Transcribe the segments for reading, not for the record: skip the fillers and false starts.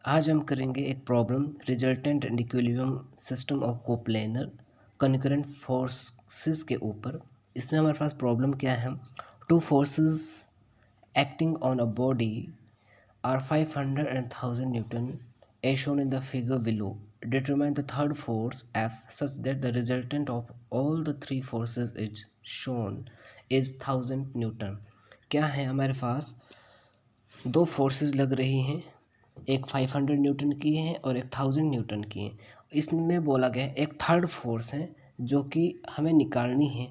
आज हम करेंगे एक problem resultant and equilibrium system of coplanar concurrent forces के ऊपर। इसमें हमारे पास प्रॉब्लम क्या है, two forces acting on a body are 500 and 1000 newton as shown in the figure below. Determine the third force F such that the resultant of all the three forces is shown is 1000 Newton. क्या है, हमारे पास दो forces लग रही हैं, एक 500 Newton की है और एक 1000 न्यूटन की है। इसमें बोला गया है एक थर्ड फोर्स है जो कि हमें निकालनी है।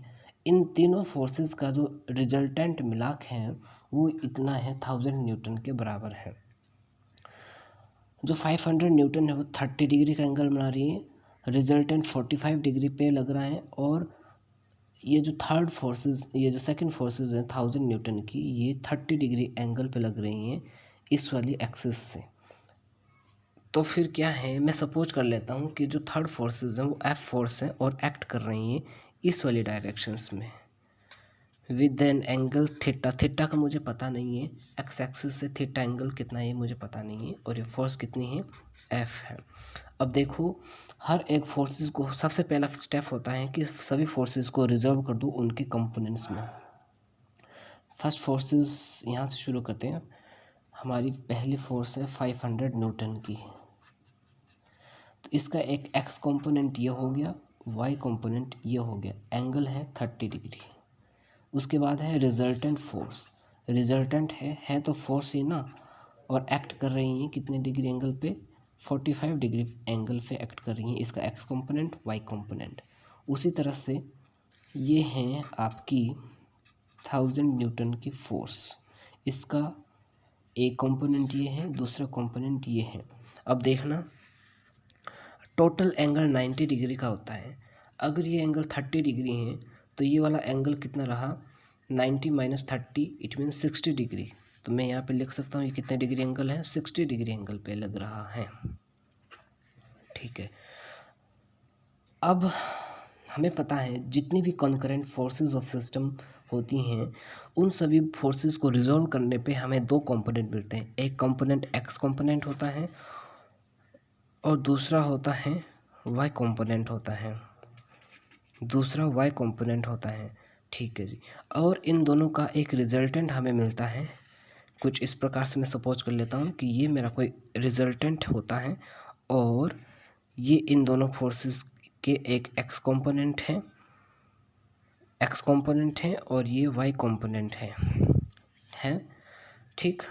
इन तीनों फोर्सेस का जो रिजल्टेंट मिलाक है वो इतना है, 1000 न्यूटन के बराबर है। जो 500 न्यूटन है वो 30 डिग्री का एंगल बना रही है, रिजल्टेंट 45 डिग्री पे लग रहा है, और ये जो थर्ड फोर्सेस, ये जो सेकंड फोर्सेस हैं 1000 न्यूटन की, ये 30 डिग्री एंगल पे लग रही हैं इस वाली एक्सिस से। तो फिर क्या है, मैं सपोज कर लेता हूँ कि जो थर्ड फोर्सेस हैं वो एफ फोर्स हैं और एक्ट कर रही हैं इस वाली डायरेक्शंस में with an angle theta. Theta का मुझे पता नहीं है, एक्स एक्सिस से थीटा एंगल कितना है मुझे पता नहीं है, और ये फोर्स कितनी है, एफ है। अब देखो, हर एक फोर्सेस को सबसे पहला स्टेप होता है कि सभी फोर्सेस को रिजर्व कर दो उनके कंपोनेंट्स में। फर्स्ट फोर्सेस यहाँ से शुरू करते हैं। हमारी पहली फोर्स है 500 न्यूटन की, तो इसका एक एक्स कंपोनेंट ये हो गया, वाई कंपोनेंट ये हो गया, एंगल है 30 डिग्री। उसके बाद है रिजल्टेंट फोर्स। रिजल्टेंट है तो फोर्स ही ना, और एक्ट कर रही हैं कितने डिग्री एंगल पे, 45 डिग्री एंगल पे एक्ट कर रही हैं। इसका एक्स कंपोनेंट, वाई कंपोनेंट। उसी तरह से ये हैं आपकी 1000 न्यूटन की फोर्स। इसका एक कंपोनेंट ये है, दूसरा कंपोनेंट ये है। अब देखना, टोटल एंगल 90 डिग्री का होता है। अगर ये एंगल 30 डिग्री है तो ये वाला एंगल कितना रहा, 90 माइनस 30 इट मीन 60 डिग्री। तो मैं यहाँ पे लिख सकता हूँ ये कितने डिग्री एंगल है, 60 डिग्री एंगल पे लग रहा है। ठीक है, अब हमें पता है जितनी भी कॉन्करेंट फोर्सेस ऑफ सिस्टम होती हैं उन सभी फोर्सेस को रिजॉल्व करने पे हमें दो कंपोनेंट मिलते हैं। एक कंपोनेंट एक्स कंपोनेंट होता है और दूसरा होता है वाई कंपोनेंट होता है, दूसरा वाई कंपोनेंट होता है। ठीक है जी, और इन दोनों का एक रिजल्टेंट हमें मिलता है कुछ इस प्रकार से। मैं सपोज कर लेता हूँ कि ये मेरा कोई रिजल्टेंट होता है और ये इन दोनों फोर्सेस के एक एक्स कंपोनेंट है और ये वाई कंपोनेंट है। ठीक,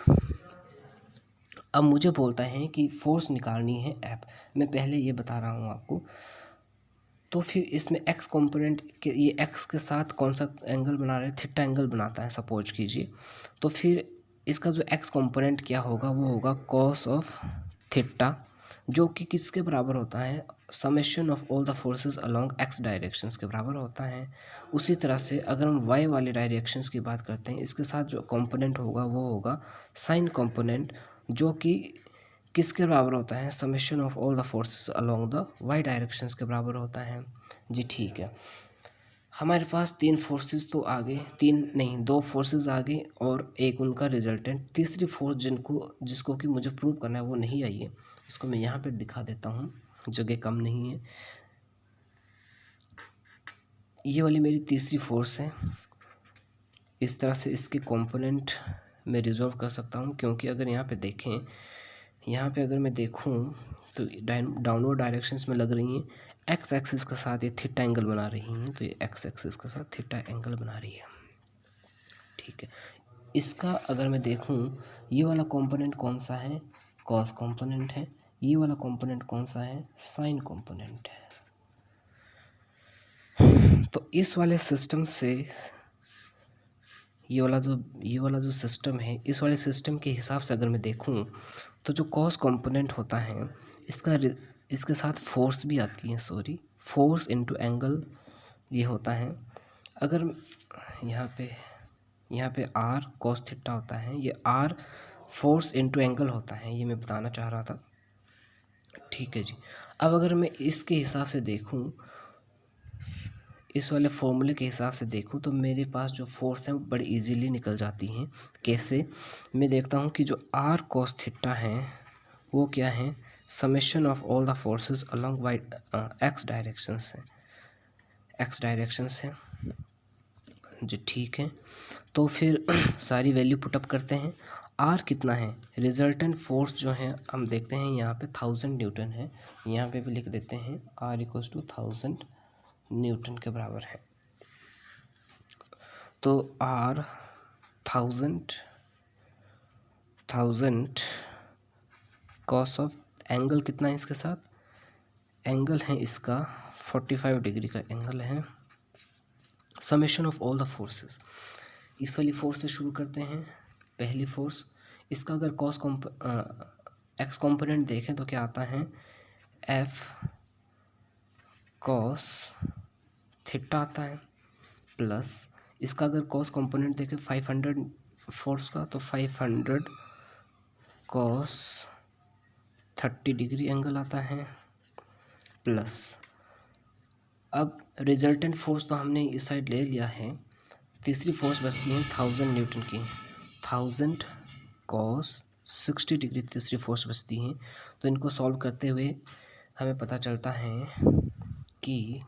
अब मुझे बोलता है कि फोर्स निकालनी है एफ। मैं पहले ये बता रहा हूँ आपको। तो फिर इसमें एक्स कंपोनेंट के, ये एक्स के साथ कौन सा एंगल बना रहे हैं, थीटा एंगल बनाता है सपोज कीजिए। तो फिर इसका जो एक्स कंपोनेंट क्या होगा, वो होगा कॉस ऑफ थीटा, जो कि किसके बराबर होता है, summation of all the forces along x directions के बराबर होता है। उसी तरह से अगर हम वाई वाले डायरेक्शंस की बात करते हैं, इसके साथ जो कंपोनेंट होगा वो होगा साइन कंपोनेंट, जो कि किसके बराबर होता है, summation of all the forces along the Y directions के बराबर होता है जी। ठीक है, हमारे पास तीन फोर्सेस तो आगे, तीन नहीं दो फोर्सेस आगे और एक उनका रिजल्टेंट। तीसरी फोर्स जिसको कि मुझे प्रूव करना है वो नहीं आई है, उसको मैं यहाँ पे दिखा देता हूँ, जगह कम नहीं है। ये वाली मेरी तीसरी फोर्स है। इस तरह से इसके कंपोनेंट मैं रिजॉल्व कर सकता हूँ, क्योंकि अगर यहाँ पे देखें, यहाँ पे अगर मैं देखूँ तो डाउनवर्ड डायरेक्शंस में लग रही हैं। एक्स एक्सिस के साथ ये थीटा एंगल बना रही हैं, तो ये एक्स एक्सिस के साथ थीटा एंगल बना रही है। ठीक है, इसका अगर मैं देखूँ, ये वाला कंपोनेंट कौन सा है, कॉस कंपोनेंट है। ये वाला कंपोनेंट कौन सा है, साइन कंपोनेंट है। तो इस वाले सिस्टम से ये वाला जो सिस्टम है, इस वाले सिस्टम के हिसाब से अगर मैं देखूं तो जो कॉस कंपोनेंट होता है इसके साथ फोर्स भी आती है, फोर्स इनटू एंगल ये होता है। अगर यहाँ पे आर कॉस थीटा होता है, ये आर फोर्स इनटू एंगल होता है, ये मैं बताना चाह रहा था। ठीक है जी, अब अगर मैं इसके हिसाब से देखूं, इस वाले फॉर्मूले के हिसाब से देखूं, तो मेरे पास जो फोर्स है वो बड़ी इजीली निकल जाती हैं। कैसे, मैं देखता हूं कि जो आर कॉस थीटा है वो क्या है, summation of all the forces along Y X directions है, एक्स डायरेक्शंस है जी। ठीक है, तो फिर सारी वैल्यू पुटअप करते हैं। आर कितना है, रिजल्टेंट फोर्स जो है हम देखते हैं यहाँ पे 1000 न्यूटन है, यहाँ पे भी लिख देते हैं आर इक्वल्स टू 1000 न्यूटन के बराबर है। तो आर 1000 कॉस ऑफ एंगल कितना है इसके साथ, एंगल है इसका 45 डिग्री का एंगल है। Summation of all the forces, इस वाली फोर्स से शुरू करते हैं। पहली फोर्स, इसका अगर एक्स कॉम्पोनेंट देखें तो क्या आता है, एफ कॉस थीटा आता है, प्लस इसका अगर कॉस कॉम्पोनेंट देखें 500 फोर्स का, तो 500 कॉस 30 डिग्री एंगल आता है, प्लस अब रिजल्टेंट फोर्स तो हमने इस साइड ले लिया है, तीसरी फोर्स बचती है 1000 न्यूटन की, 1000 कॉस 60 डिग्री तीसरी फोर्स बचती है। तो इनको सॉल्व करते हुए हमें पता चलता है कि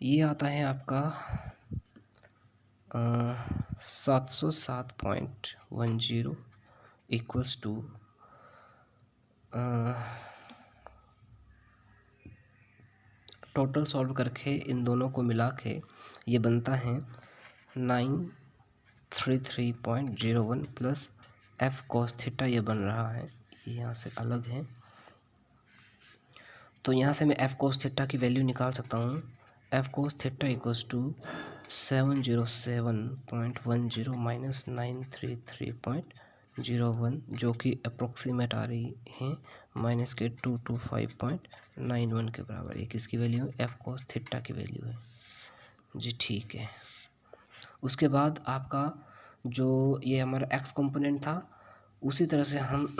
ये आता है आपका 707.10 इक्वल्स टू टोटल सॉल्व करके इन दोनों को मिला के ये बनता है 933.01 प्लस एफ कॉस थीटा, ये बन रहा है, ये यहाँ से अलग है। तो यहाँ से मैं एफ कॉस थीटा की वैल्यू निकाल सकता हूँ, F cos theta equals to 707.10 minus 933.01, जो कि अप्रोक्सीमेट आ रही है माइनस के 225.91 के बराबर। ये किसकी वैल्यू है, एफ कॉस थीटा की वैल्यू है जी। ठीक है, उसके बाद आपका जो ये हमारा एक्स कंपोनेंट था, उसी तरह से हम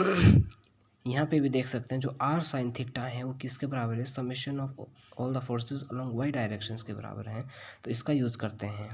यहाँ पे भी देख सकते हैं जो आर साइन थीटा है वो किसके बराबर है, summation of all the forces along Y directions के बराबर हैं। तो इसका यूज़ करते हैं।